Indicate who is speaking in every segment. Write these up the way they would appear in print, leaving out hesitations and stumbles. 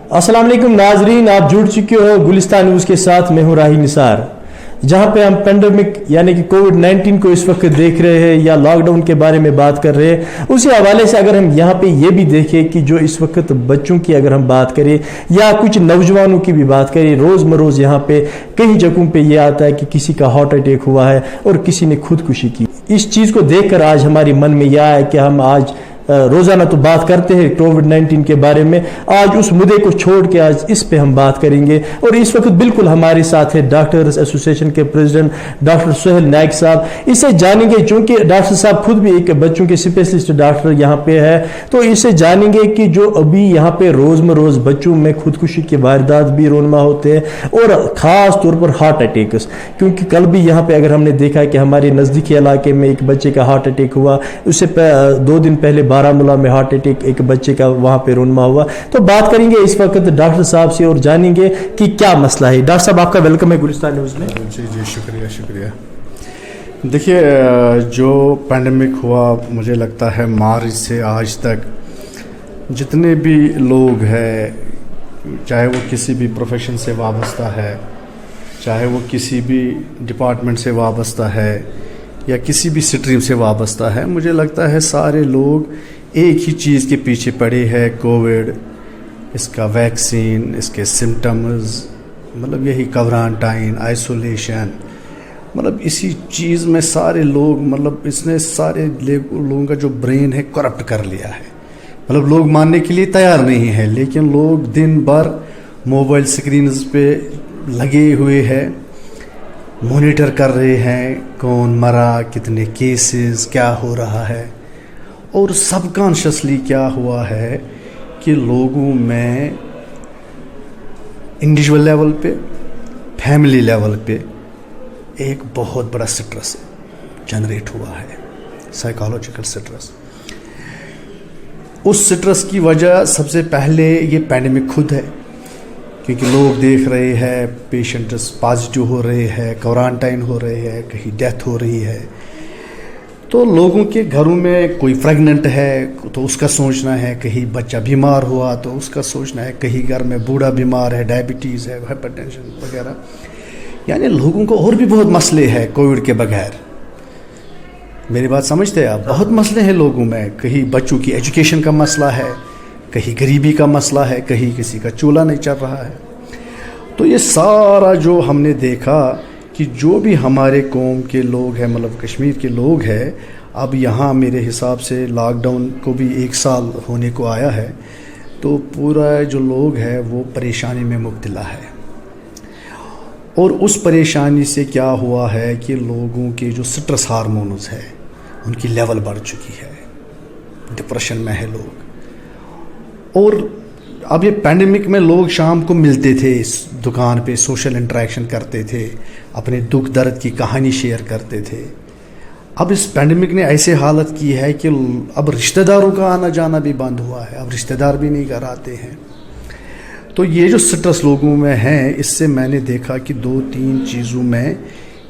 Speaker 1: अस्सलाम वालेकुम नाजरीन, आप जुड़ चुके हो गुलिस्तान न्यूज़ के साथ। मैं हूं राही निसार, जहां पे हम पेंडेमिक यानी कि कोविड-19 को इस वक्त देख रहे हैं या लॉकडाउन के बारे में बात कर रहे हैं। उसी हवाले से अगर हम यहाँ पे ये भी देखें कि जो इस वक्त बच्चों की अगर हम बात करें या कुछ नौजवानों की भी बात करें, रोज़ मरोज़ यहाँ पे कई जगहों पे ये आता है कि किसी का हार्ट अटैक हुआ है और किसी ने खुदकुशी की। इस चीज़ को देख कर आज हमारे मन में यह आया कि हम आज रोज़ाना तो बात करते हैं कोविड-19 के बारे में, आज उस मुद्दे को छोड़ के आज इस पे हम बात करेंगे। और इस वक्त बिल्कुल हमारे साथ है डॉक्टर्स एसोसिएशन के प्रेसिडेंट डॉक्टर सुहेल नाइक साहब। इससे जानेंगे, चूंकि डॉक्टर साहब खुद भी एक बच्चों के स्पेशलिस्ट डॉक्टर यहाँ पे है, तो इससे जानेंगे कि जो अभी यहाँ पे रोज़ मरोज़ बच्चों में खुदकुशी के वारदात भी रोनमा होते हैं और ख़ास तौर पर हार्ट अटैक्स। क्योंकि कल भी यहाँ पे अगर हमने देखा कि हमारे नज़दीकी इलाके में एक बच्चे का हार्ट अटैक हुआ, उससे 2 दिन पहले बारामूला में हार्ट अटैक एक बच्चे का वहां पे रोनमा हुआ। तो बात करेंगे इस वक्त डॉक्टर साहब से और जानेंगे कि क्या मसला है। डॉक्टर साहब, आपका वेलकम है गुलिस्तान न्यूज़ में।
Speaker 2: जी शुक्रिया। देखिए, जो पैंडेमिक हुआ, मुझे लगता है मार्च से आज तक जितने भी लोग हैं, चाहे वो किसी भी प्रोफेशन से वाबस्ता है, चाहे वो किसी भी डिपार्टमेंट से वाबस्ता है या किसी भी स्ट्रीम से वाबस्ता है, मुझे लगता है सारे लोग एक ही चीज़ के पीछे पड़े हैं। कोविड, इसका वैक्सीन, इसके सिम्टम्स, मतलब यही क्वारंटाइन, आइसोलेशन, मतलब इसी चीज़ में सारे लोग, मतलब इसने सारे लोगों का जो ब्रेन है करप्ट कर लिया है। मतलब लोग मानने के लिए तैयार नहीं है, लेकिन लोग दिन भर मोबाइल स्क्रीन्स पे लगे हुए हैं, मॉनिटर कर रहे हैं कौन मरा, कितने केसेस, क्या हो रहा है। और सबकॉन्शियसली क्या हुआ है कि लोगों में इंडिविजुअल लेवल पे, फैमिली लेवल पे एक बहुत बड़ा स्ट्रेस जनरेट हुआ है, साइकोलॉजिकल स्ट्रेस। उस स्ट्रेस की वजह सबसे पहले ये पैंडेमिक खुद है, क्योंकि लोग देख रहे हैं पेशेंट्स पॉजिटिव हो रहे हैं, क्वारंटाइन हो रहे हैं, कहीं डेथ हो रही है। तो लोगों के घरों में कोई प्रेग्नेंट है तो उसका सोचना है, कहीं बच्चा बीमार हुआ तो उसका सोचना है, कहीं घर में बूढ़ा बीमार है, डायबिटीज़ है, हाइपरटेंशन वगैरह। यानी लोगों को और भी बहुत मसले हैं कोविड के बगैर। मेरी बात समझते हैं आप? बहुत मसले हैं लोगों में। कहीं बच्चों की एजुकेशन का मसला है, कहीं गरीबी का मसला है, कहीं किसी का चूल्हा नहीं चल रहा है। तो ये सारा जो हमने देखा कि जो भी हमारे कौम के लोग हैं, मतलब कश्मीर के लोग हैं, अब यहाँ मेरे हिसाब से लॉकडाउन को भी 1 साल होने को आया है, तो पूरा जो लोग हैं वो परेशानी में मुब्तला है। और उस परेशानी से क्या हुआ है कि लोगों के जो स्ट्रेस हार्मोन्स है उनकी लेवल बढ़ चुकी है, डिप्रेशन में है लोग। और अब ये पैंडेमिक में लोग शाम को मिलते थे इस दुकान पे, सोशल इंटरेक्शन करते थे, अपने दुख दर्द की कहानी शेयर करते थे। अब इस पैंडेमिक ने ऐसे हालत की है कि अब रिश्तेदारों का आना जाना भी बंद हुआ है, अब रिश्तेदार भी नहीं घर आते हैं। तो ये जो स्ट्रेस लोगों में है, इससे मैंने देखा कि 2-3 चीज़ों में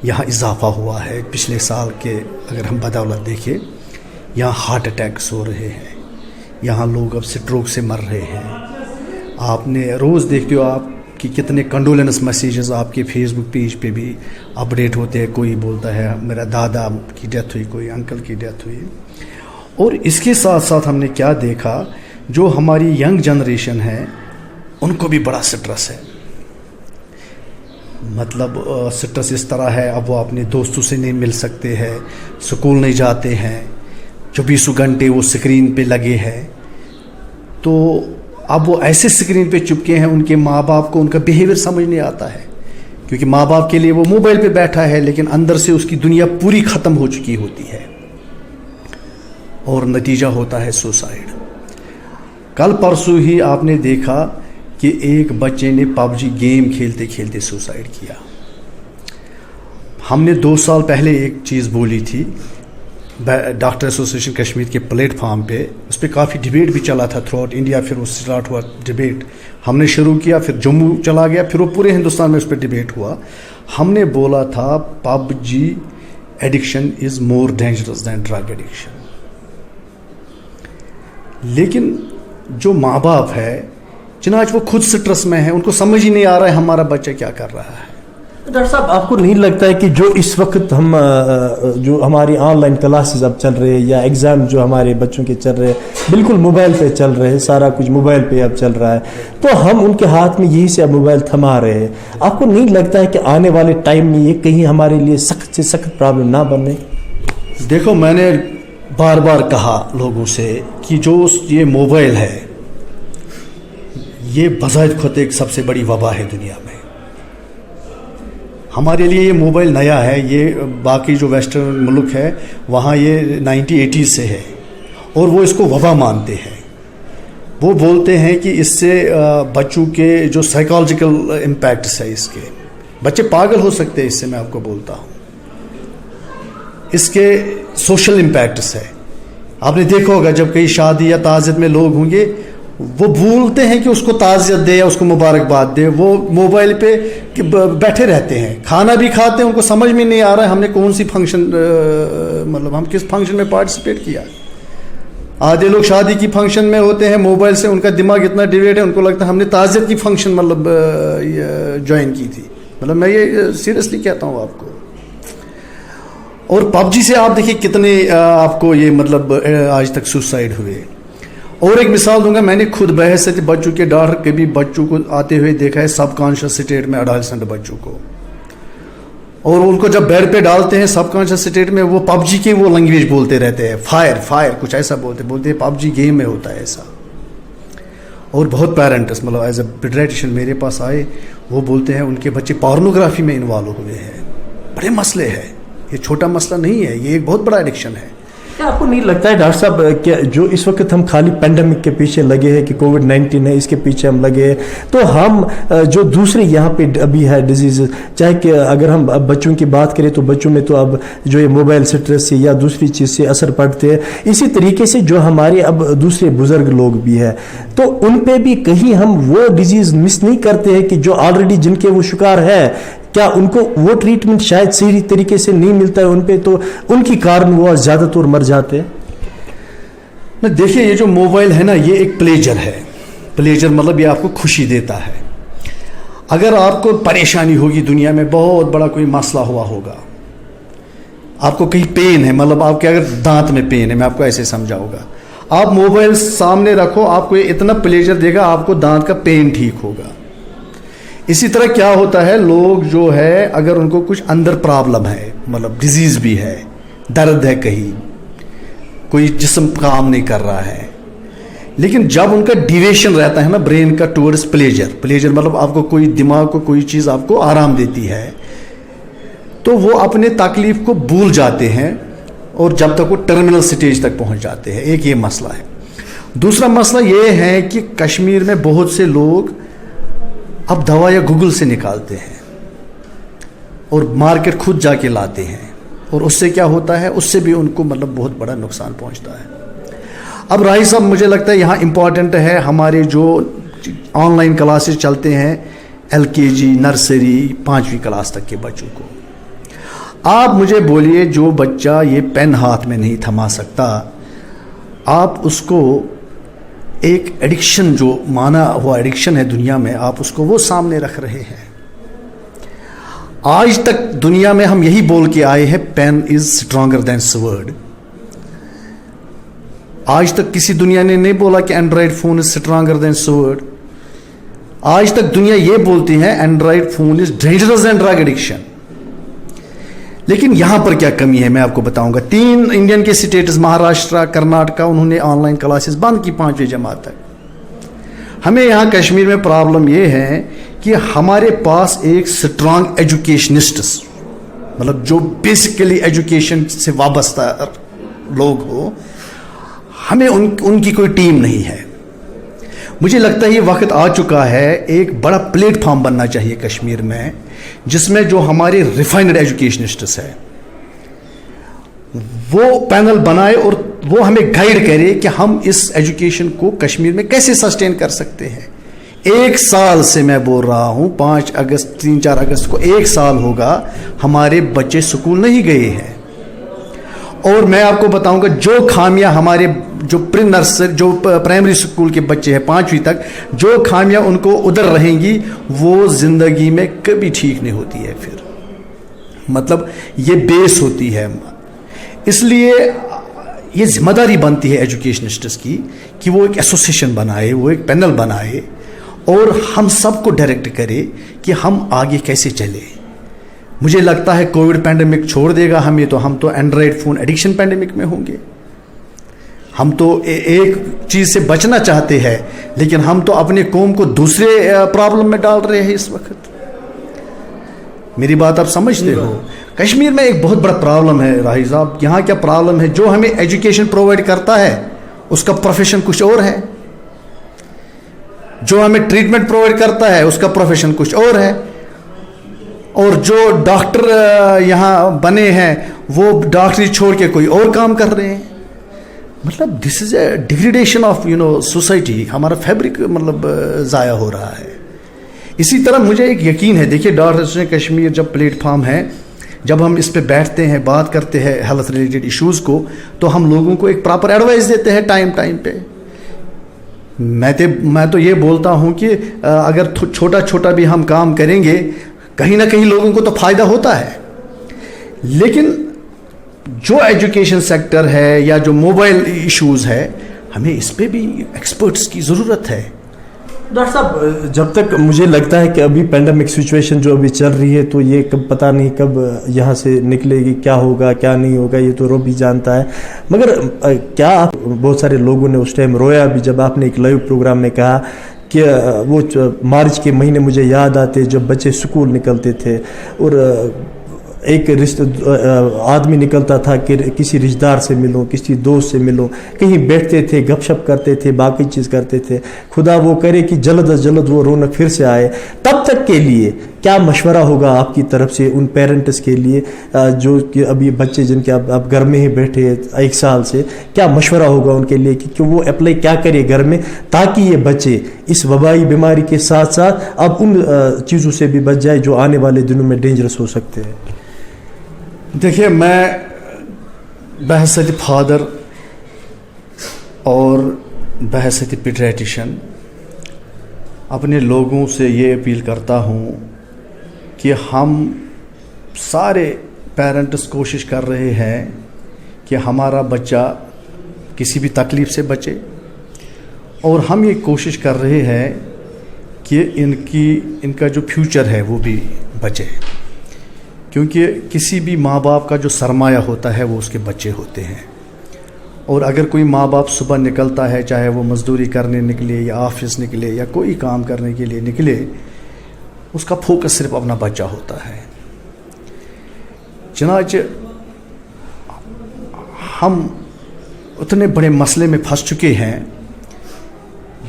Speaker 2: यहाँ इजाफा हुआ है। पिछले साल के अगर हम बदौलत देखें, यहाँ हार्ट अटैक्स हो रहे हैं, यहाँ लोग अब स्ट्रोक से मर रहे हैं। आपने रोज़ देखते हो आप कि कितने कंडोलेंस मैसेजेस आपके फेसबुक पेज पे भी अपडेट होते हैं। कोई बोलता है मेरा दादा की डेथ हुई, कोई अंकल की डेथ हुई। और इसके साथ साथ हमने क्या देखा, जो हमारी यंग जनरेशन है उनको भी बड़ा स्ट्रेस है। मतलब स्ट्रेस इस तरह है, अब वो अपने दोस्तों से नहीं मिल सकते हैं, स्कूल नहीं जाते हैं, 24 घंटे वो स्क्रीन पे लगे हैं। तो अब वो ऐसे स्क्रीन पे चिपके हैं, उनके माँ बाप को उनका बिहेवियर समझ नहीं आता है, क्योंकि माँ बाप के लिए वो मोबाइल पे बैठा है, लेकिन अंदर से उसकी दुनिया पूरी ख़त्म हो चुकी होती है और नतीजा होता है सुसाइड। कल परसों ही आपने देखा कि एक बच्चे ने पबजी गेम खेलते खेलते सुसाइड किया। हमने 2 साल पहले एक चीज़ बोली थी डॉक्टर एसोसिएशन कश्मीर के प्लेटफार्म पे, उस पर काफ़ी डिबेट भी चला था थ्रू आउट इंडिया। फिर वो स्टार्ट हुआ डिबेट, हमने शुरू किया, फिर जम्मू चला गया, फिर वो पूरे हिंदुस्तान में उस पर डिबेट हुआ। हमने बोला था PUBG addiction is more dangerous than drug addiction. लेकिन जो माँ बाप है चनाच वो खुद स्ट्रेस में है, उनको समझ ही नहीं आ रहा है हमारा बच्चा क्या कर रहा है।
Speaker 1: डॉक्टर साहब, आपको नहीं लगता है कि जो इस वक्त हम जो हमारी ऑनलाइन क्लासेस अब चल रहे हैं या एग्ज़ाम जो हमारे बच्चों के चल रहे हैं बिल्कुल मोबाइल पे चल रहे हैं, सारा कुछ मोबाइल पे अब चल रहा है, तो हम उनके हाथ में यही से अब मोबाइल थमा रहे हैं, आपको नहीं लगता है कि आने वाले टाइम में ये कहीं हमारे लिए सख्त से सख्त प्रॉब्लम ना बने?
Speaker 2: देखो, मैंने बार बार कहा लोगों से कि जो ये मोबाइल है ये बज़ाहिर खुद एक सबसे बड़ी वबा है दुनिया में। हमारे लिए ये मोबाइल नया है, ये बाकी जो वेस्टर्न मुल्क है वहाँ ये 1980s से है और वो इसको वबा मानते हैं। वो बोलते हैं कि इससे बच्चों के जो साइकोलॉजिकल इम्पैक्ट्स है, इसके बच्चे पागल हो सकते हैं इससे, मैं आपको बोलता हूँ। इसके सोशल इम्पैक्ट्स है, आपने देखा होगा जब कहीं शादी या ताज़ियत में लोग होंगे वो भूलते हैं कि उसको ताज़ियत दे या उसको मुबारकबाद दे, वो मोबाइल पे बैठे रहते हैं, खाना भी खाते हैं, उनको समझ में नहीं आ रहा है हमने कौन सी फंक्शन मतलब हम किस फंक्शन में पार्टिसिपेट किया। आधे लोग शादी की फंक्शन में होते हैं, मोबाइल से उनका दिमाग इतना डिवेट है, उनको लगता है हमने ताज़ियत की फंक्शन मतलब ज्वाइन की थी। मतलब मैं ये सीरियसली कहता हूँ आपको। और पबजी से आप देखिए कितने आपको ये मतलब आज तक सुसाइड हुए। और एक मिसाल दूंगा, मैंने खुद बहस बच्चों के डॉक्टर के भी बच्चों को आते हुए देखा है सबकॉन्शियस स्टेट में, एडोलेसेंट बच्चों को, और उनको जब बेड पे डालते हैं सबकॉन्शियस स्टेट में वो पबजी की वो लैंग्वेज बोलते रहते हैं, फायर कुछ ऐसा बोलते हैं, पबजी गेम में होता है ऐसा। और बहुत पेरेंट्स मतलब एज ए पीडियाट्रिशियन मेरे पास आए, वो बोलते हैं उनके बच्चे पोर्नोग्राफी में इन्वॉल्व हुए हैं। बड़े मसले हैं, ये छोटा मसला नहीं है, ये एक बहुत बड़ा एडिक्शन है।
Speaker 1: क्या आपको नहीं लगता है डॉक्टर साहब कि जो इस वक्त हम खाली पेंडेमिक के पीछे लगे हैं कि कोविड-19 है इसके पीछे हम लगे हैं, तो हम जो दूसरे यहाँ पे अभी है डिजीज, चाहे कि अगर हम अब बच्चों की बात करें तो बच्चों में तो अब जो ये मोबाइल स्ट्रेस से या दूसरी चीज़ से असर पड़ते हैं, इसी तरीके से जो हमारे अब दूसरे बुजुर्ग लोग भी है तो उन पे भी कहीं हम वो डिजीज मिस नहीं करते हैं कि जो ऑलरेडी जिनके वो शिकार है, क्या उनको वो ट्रीटमेंट शायद सही तरीके से नहीं मिलता है उन पे, तो उनकी कारण वो ज़्यादातर मर जाते हैं?
Speaker 2: देखिए, ये जो मोबाइल है ना, ये एक प्लेजर है। प्लेजर मतलब ये आपको खुशी देता है। अगर आपको परेशानी होगी दुनिया में, बहुत बड़ा कोई मसला हुआ होगा, आपको कहीं पेन है, मतलब आपके अगर दांत में पेन है, मैं आपको ऐसे समझाऊंगा, आप मोबाइल सामने रखो, आपको इतना प्लेजर देगा, आपको दांत का पेन ठीक होगा। इसी तरह क्या होता है, लोग जो है अगर उनको कुछ अंदर प्रॉब्लम है, मतलब डिजीज भी है, दर्द है, कहीं कोई जिस्म काम नहीं कर रहा है, लेकिन जब उनका डिवेशन रहता है ना ब्रेन का टुवर्ड्स प्लेजर मतलब आपको कोई दिमाग को कोई चीज़ आपको आराम देती है, तो वो अपने तकलीफ को भूल जाते हैं और जब तक वो टर्मिनल स्टेज तक पहुंच जाते हैं। एक ये मसला है। दूसरा मसला ये है कि कश्मीर में बहुत से लोग अब दवा या गूगल से निकालते हैं और मार्केट खुद जाके लाते हैं, और उससे क्या होता है, उससे भी उनको मतलब बहुत बड़ा नुकसान पहुंचता है। अब राही साहब, मुझे लगता है यहाँ इम्पॉर्टेंट है हमारे जो ऑनलाइन क्लासेस चलते हैं, LKG नर्सरी 5वीं क्लास तक के बच्चों को, आप मुझे बोलिए जो बच्चा ये पेन हाथ में नहीं थमा सकता, आप उसको एक एडिक्शन जो माना हुआ एडिक्शन है दुनिया में, आप उसको वो सामने रख रहे हैं। आज तक दुनिया में हम यही बोल के आए हैं, pen is stronger than sword. आज तक किसी दुनिया ने नहीं बोला कि Android phone is stronger than sword. आज तक दुनिया ये बोलती है Android phone is dangerous than drug addiction. लेकिन यहां पर क्या कमी है मैं आपको बताऊंगा। 3 इंडियन के स्टेट्स, महाराष्ट्र, कर्नाटका, उन्होंने ऑनलाइन क्लासेस बंद की 5वीं जमात तक। हमें यहाँ कश्मीर में प्रॉब्लम ये है कि हमारे पास एक स्ट्रांग एजुकेशनिस्ट्स, मतलब जो बेसिकली एजुकेशन से वाबस्ता लोग हो, हमें उनकी कोई टीम नहीं है। मुझे लगता है ये वक्त आ चुका है, एक बड़ा प्लेटफॉर्म बनना चाहिए कश्मीर में, जिसमें जो हमारे रिफाइंड एजुकेशनिस्ट्स है वो पैनल बनाए और वो हमें गाइड करे कि हम इस एजुकेशन को कश्मीर में कैसे सस्टेन कर सकते हैं। 1 साल से मैं बोल रहा हूं, 5 अगस्त 3-4 अगस्त को 1 साल होगा हमारे बच्चे स्कूल नहीं गए हैं। और मैं आपको बताऊंगा जो खामियां हमारे जो प्री नर्सरी जो प्राइमरी स्कूल के बच्चे हैं 5वीं तक, जो खामियां उनको उधर रहेंगी वो ज़िंदगी में कभी ठीक नहीं होती है फिर, मतलब ये बेस होती है। इसलिए ये जिम्मेदारी बनती है एजुकेशनिस्ट्स की कि वो एक एसोसिएशन बनाए, वो एक पैनल बनाए और हम सबको डायरेक्ट करे कि हम आगे कैसे चले। मुझे लगता है कोविड पैंडेमिक छोड़ देगा हमें, तो हम तो एंड्रॉयड फ़ोन एडिक्शन पैंडेमिक में होंगे। हम तो एक चीज़ से बचना चाहते हैं, लेकिन हम तो अपने कौम को दूसरे प्रॉब्लम में डाल रहे हैं इस वक्त। मेरी बात आप समझते हो? कश्मीर में एक बहुत बड़ा प्रॉब्लम है राही साहब। यहाँ क्या प्रॉब्लम है, जो हमें एजुकेशन प्रोवाइड करता है उसका प्रोफेशन कुछ और है, जो हमें ट्रीटमेंट प्रोवाइड करता है उसका प्रोफेशन कुछ और है, और जो डॉक्टर यहाँ बने हैं वो डॉक्टरी छोड़ के कोई और काम कर रहे हैं। मतलब this is a degradation of society. हमारा फैब्रिक मतलब ज़ाया हो रहा है। इसी तरह मुझे एक यकीन है, देखिए डॉक्टर्स कश्मीर जब प्लेटफॉर्म है, जब हम इस पे बैठते हैं, बात करते हैं हेल्थ रिलेटेड इश्यूज़ को, तो हम लोगों को एक प्रॉपर एडवाइस देते हैं टाइम पे। मैं तो ये बोलता हूँ कि अगर छोटा छोटा भी हम काम करेंगे, कहीं ना कहीं लोगों को तो फ़ायदा होता है। लेकिन जो एजुकेशन सेक्टर है या जो मोबाइल इश्यूज़ है, हमें इस पे भी एक्सपर्ट्स की ज़रूरत है।
Speaker 1: डॉक्टर साहब, जब तक मुझे लगता है कि अभी पैंडेमिक सिचुएशन जो अभी चल रही है, तो ये कब पता नहीं कब यहाँ से निकलेगी, क्या होगा क्या नहीं होगा, ये तो रब ही जानता है। मगर क्या बहुत सारे लोगों ने उस टाइम रोया भी जब आपने एक लाइव प्रोग्राम में कहा कि वो मार्च के महीने मुझे याद आते जब बच्चे स्कूल निकलते थे और एक आदमी निकलता था कि किसी रिश्तेदार से मिलो, किसी दोस्त से मिलो, कहीं बैठते थे, गपशप करते थे, बाकी चीज़ करते थे। खुदा वो करे कि जल्द अज जल्द वो रौनक फिर से आए। तब तक के लिए क्या मशवरा होगा आपकी तरफ से उन पेरेंट्स के लिए जो कि अभी बच्चे जिनके आप घर में ही बैठे 1 साल से, क्या मशवरा होगा उनके लिए कि वो अप्लाई क्या करे घर में, ताकि ये बच्चे इस वबाई बीमारी के साथ साथ अब उन चीज़ों से भी बच जाए जो आने वाले दिनों में डेंजरस हो सकते हैं?
Speaker 2: देखिए, मैं बहसत फादर और बहसत पीडियाट्रिशियन अपने लोगों से ये अपील करता हूँ कि हम सारे पेरेंट्स कोशिश कर रहे हैं कि हमारा बच्चा किसी भी तकलीफ़ से बचे, और हम ये कोशिश कर रहे हैं कि इनका जो फ्यूचर है वो भी बचे, क्योंकि किसी भी माँ बाप का जो सरमाया होता है वो उसके बच्चे होते हैं। और अगर कोई माँ बाप सुबह निकलता है, चाहे वो मज़दूरी करने निकले या ऑफिस निकले या कोई काम करने के लिए निकले, उसका फोकस सिर्फ अपना बच्चा होता है। चनाच हम उतने बड़े मसले में फंस चुके हैं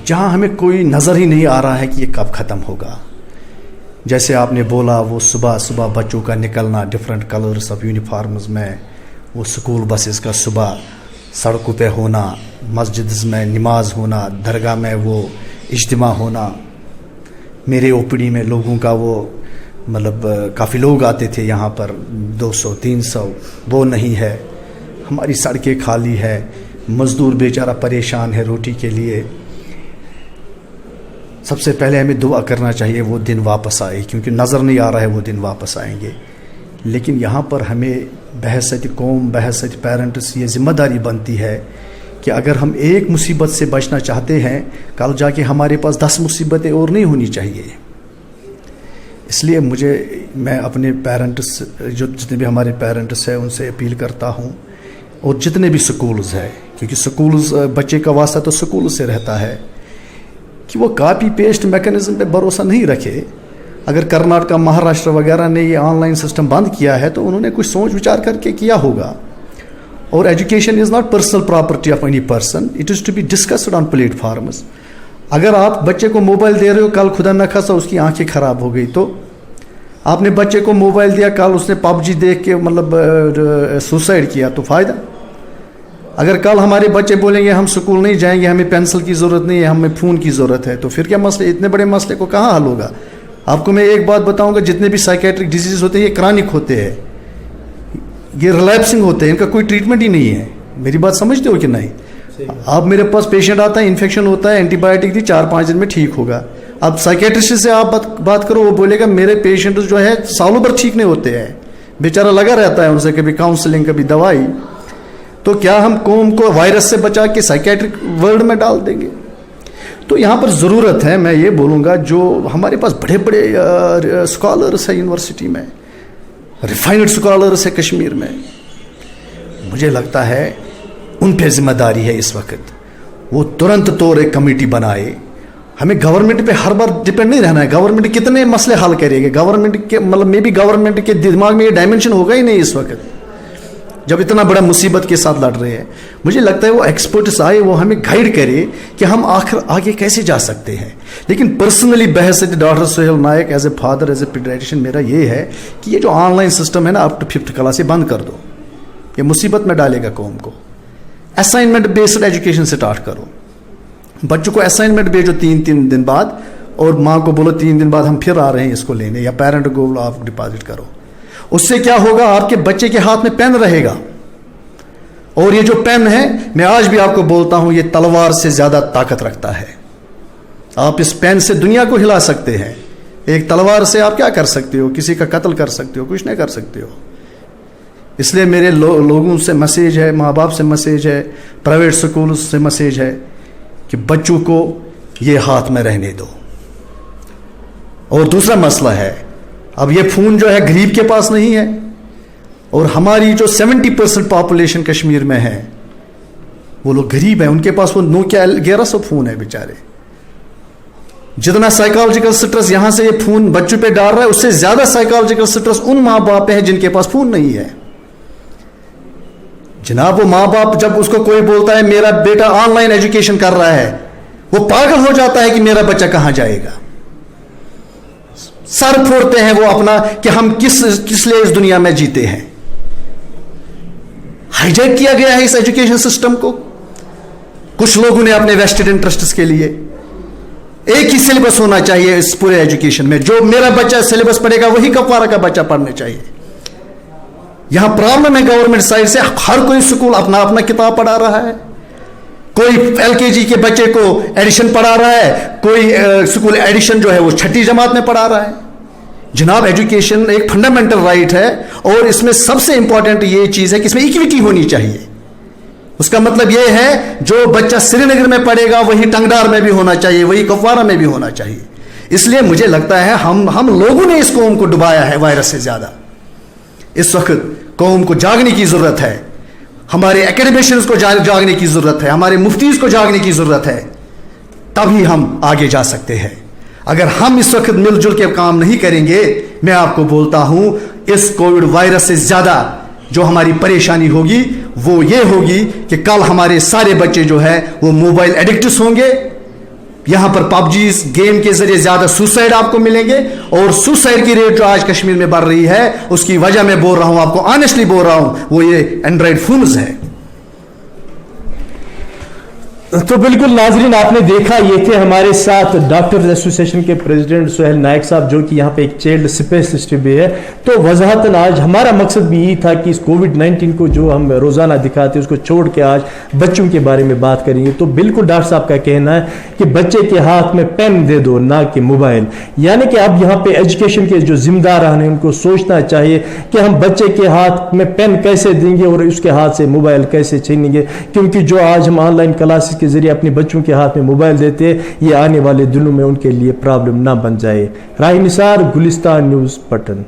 Speaker 2: जहाँ हमें कोई नज़र ही नहीं आ रहा है कि ये कब ख़त्म होगा। जैसे आपने बोला, वो सुबह सुबह बच्चों का निकलना डिफरेंट कलर्स ऑफ यूनिफॉर्म्स में, वो स्कूल बसेस का सुबह सड़कों पे होना, मस्जिद में नमाज होना, दरगाह में वो इज्तिमा होना, मेरे ओपीडी में लोगों का वो मतलब काफ़ी लोग आते थे यहाँ पर 200-300, वो नहीं है। हमारी सड़कें खाली है, मज़दूर बेचारा परेशान है रोटी के लिए। सबसे पहले हमें दुआ करना चाहिए वो दिन वापस आए, क्योंकि नज़र नहीं आ रहा है वो दिन वापस आएंगे। लेकिन यहाँ पर हमें बहसत कौम, बहसत पेरेंट्स ये ज़िम्मेदारी बनती है कि अगर हम एक मुसीबत से बचना चाहते हैं, कल जाके हमारे पास 10 मुसीबतें और नहीं होनी चाहिए। इसलिए मैं अपने पेरेंट्स, जो जितने भी हमारे पेरेंट्स हैं, उनसे अपील करता हूँ, और जितने भी स्कूल्स हैं, क्योंकि स्कूल्स बच्चे का वास्ता तो स्कूल से रहता है, कि वो कॉपी पेस्ट मैकेनिज्म पे भरोसा नहीं रखे। अगर कर्नाटक, महाराष्ट्र वगैरह ने ये ऑनलाइन सिस्टम बंद किया है तो उन्होंने कुछ सोच विचार करके किया होगा। और education is not personal property of any person, it is to be discussed on platforms. अगर आप बच्चे को मोबाइल दे रहे हो, कल खुदा न खासा उसकी आंखें ख़राब हो गई, तो आपने बच्चे को मोबाइल दिया, कल उसने PUBG देख के मतलब सुसाइड किया, तो फ़ायदा। अगर कल हमारे बच्चे बोलेंगे हम स्कूल नहीं जाएंगे, हमें पेंसिल की ज़रूरत नहीं है, हमें फ़ोन की ज़रूरत है, तो फिर क्या मसले, इतने बड़े मसले को कहाँ हल होगा? आपको मैं एक बात बताऊंगा, जितने भी साइकेट्रिक डिजीज़ होते हैं ये क्रॉनिक होते हैं, ये रिलैप्सिंग होते हैं, इनका कोई ट्रीटमेंट ही नहीं है। मेरी बात समझते हो कि नहीं? अब मेरे पास पेशेंट आता है, इन्फेक्शन होता है, एंटीबायोटिक दी, 4-5 दिन में ठीक होगा। अब साइकेट्रिस्ट से आप बात करो, वो बोलेगा मेरे पेशेंट जो है सालों भर ठीक नहीं होते हैं, बेचारा लगा रहता है उनसे, कभी काउंसलिंग कभी दवाई। तो क्या हम कौम को वायरस से बचा के साइकेट्रिक वर्ल्ड में डाल देंगे? तो यहाँ पर ज़रूरत है, मैं ये बोलूँगा, जो हमारे पास बड़े बड़े स्कॉलर्स हैं यूनिवर्सिटी में, रिफाइंड स्कॉलर्स है कश्मीर में, मुझे लगता है उन पे जिम्मेदारी है इस वक्त, वो तुरंत तौर एक कमेटी बनाए। हमें गवर्नमेंट पे हर बार डिपेंड नहीं रहना है। गवर्नमेंट कितने मसले हल करेगी? गवर्नमेंट के मतलब मे बी गवर्नमेंट के दिमाग में ये डायमेंशन होगा ही नहीं इस वक्त, जब इतना बड़ा मुसीबत के साथ लड़ रहे हैं। मुझे लगता है वो एक्सपर्ट्स आए, वो हमें गाइड करे कि हम आखिर आगे कैसे जा सकते हैं। लेकिन पर्सनली बहस doctor Suhail Naik as a father, as a paediatrician, मेरा ये है कि ये जो ऑनलाइन सिस्टम है ना, अप टू 5th क्लास से बंद कर दो, ये मुसीबत में डालेगा कौम को। असाइनमेंट बेस्ड एजुकेशन स्टार्ट करो, बच्चों को असाइनमेंट भेजो 3-3 दिन बाद, और माँ को बोलो 3 दिन बाद हम फिर आ रहे हैं इसको लेने, या पेरेंट को बोलो आप डिपॉजिट करो। उससे क्या होगा, आपके बच्चे के हाथ में पेन रहेगा, और ये जो पेन है, मैं आज भी आपको बोलता हूं, ये तलवार से ज्यादा ताकत रखता है। आप इस पेन से दुनिया को हिला सकते हैं, एक तलवार से आप क्या कर सकते हो? किसी का कत्ल कर सकते हो, कुछ नहीं कर सकते हो। इसलिए मेरे लोगों से मैसेज है, माँ बाप से मैसेज है, प्राइवेट स्कूल से मैसेज है कि बच्चों को ये हाथ में रहने दो। और दूसरा मसला है, अब ये फोन जो है गरीब के पास नहीं है, और हमारी जो 70% पॉपुलेशन कश्मीर में है वो लोग गरीब हैं, उनके पास वो नोकिया 1100 फोन है बेचारे। जितना साइकोलॉजिकल स्ट्रेस यहां से ये फोन बच्चों पे डाल रहा है, उससे ज्यादा साइकोलॉजिकल स्ट्रेस उन माँ बाप पे है जिनके पास फोन नहीं है। जनाब, वो माँ बाप जब उसको कोई बोलता है मेरा बेटा ऑनलाइन एजुकेशन कर रहा है, वो पागल हो जाता है कि मेरा बच्चा कहां जाएगा। सर फोड़ते हैं वो अपना कि हम किस लिए इस दुनिया में जीते हैं। हाईजैक किया गया है इस एजुकेशन सिस्टम को कुछ लोगों ने अपने वेस्टेड इंटरेस्ट्स के लिए। एक ही सिलेबस होना चाहिए इस पूरे एजुकेशन में, जो मेरा बच्चा सिलेबस पढ़ेगा वही कपवारा का बच्चा पढ़ने चाहिए। यहां प्रॉब्लम है गवर्नमेंट साइड से, हर कोई स्कूल अपना अपना किताब पढ़ा रहा है। कोई LKG के बच्चे को एडिशन पढ़ा रहा है, कोई स्कूल एडिशन जो है वो 6ठी जमात में पढ़ा रहा है। जनाब, एजुकेशन एक फंडामेंटल राइट है, और इसमें सबसे इंपॉर्टेंट ये चीज है कि इसमें इक्विटी होनी चाहिए। उसका मतलब ये है जो बच्चा श्रीनगर में पढ़ेगा वही टंगडार में भी होना चाहिए, वही कुपवारा में भी होना चाहिए। इसलिए मुझे लगता है हम लोगों ने इस कौम को डुबाया है वायरस से ज्यादा। इस वक्त कौम को जागने की जरूरत है, हमारे एकेडमिशियंस को जागने की जरूरत है, हमारे मुफ्तीज को जागने की जरूरत है, तभी हम आगे जा सकते हैं। अगर हम इस वक्त मिलजुल के काम नहीं करेंगे, मैं आपको बोलता हूं इस कोविड वायरस से ज्यादा जो हमारी परेशानी होगी वो ये होगी कि कल हमारे सारे बच्चे जो है वो मोबाइल एडिक्ट्स होंगे। यहां पर पबजीज गेम के जरिए ज्यादा सुसाइड आपको मिलेंगे, और सुसाइड की रेट जो आज कश्मीर में बढ़ रही है उसकी वजह मैं बोल रहा हूं, आपको ऑनेस्टली बोल रहा हूं, वो ये एंड्रॉइड फोन्स है।
Speaker 1: तो बिल्कुल नाजरीन, आपने देखा, ये थे हमारे साथ डॉक्टर्स एसोसिएशन के प्रेसिडेंट सुहेल नायक साहब, जो कि यहाँ पे एक चाइल्ड स्पेस सिस्टम भी है। तो वजाहतन आज हमारा मकसद भी यही था कि इस कोविड-19 को जो हम रोजाना दिखाते हैं उसको छोड़ के आज बच्चों के बारे में बात करेंगे। तो बिल्कुल डॉक्टर साहब का कहना है कि बच्चे के हाथ में पेन दे दो, ना कि मोबाइल। यानी कि अब यहाँ पे एजुकेशन के जो जिम्मेदार हैं उनको सोचना चाहिए कि हम बच्चे के हाथ में पेन कैसे देंगे और उसके हाथ से मोबाइल कैसे छीनेंगे, क्योंकि जो आज हम ऑनलाइन क्लासेस के जरिए अपने बच्चों के हाथ में मोबाइल देते हैं, ये आने वाले दिनों में उनके लिए प्रॉब्लम ना बन जाए। राही निसार, गुलिस्तान न्यूज़, पटन।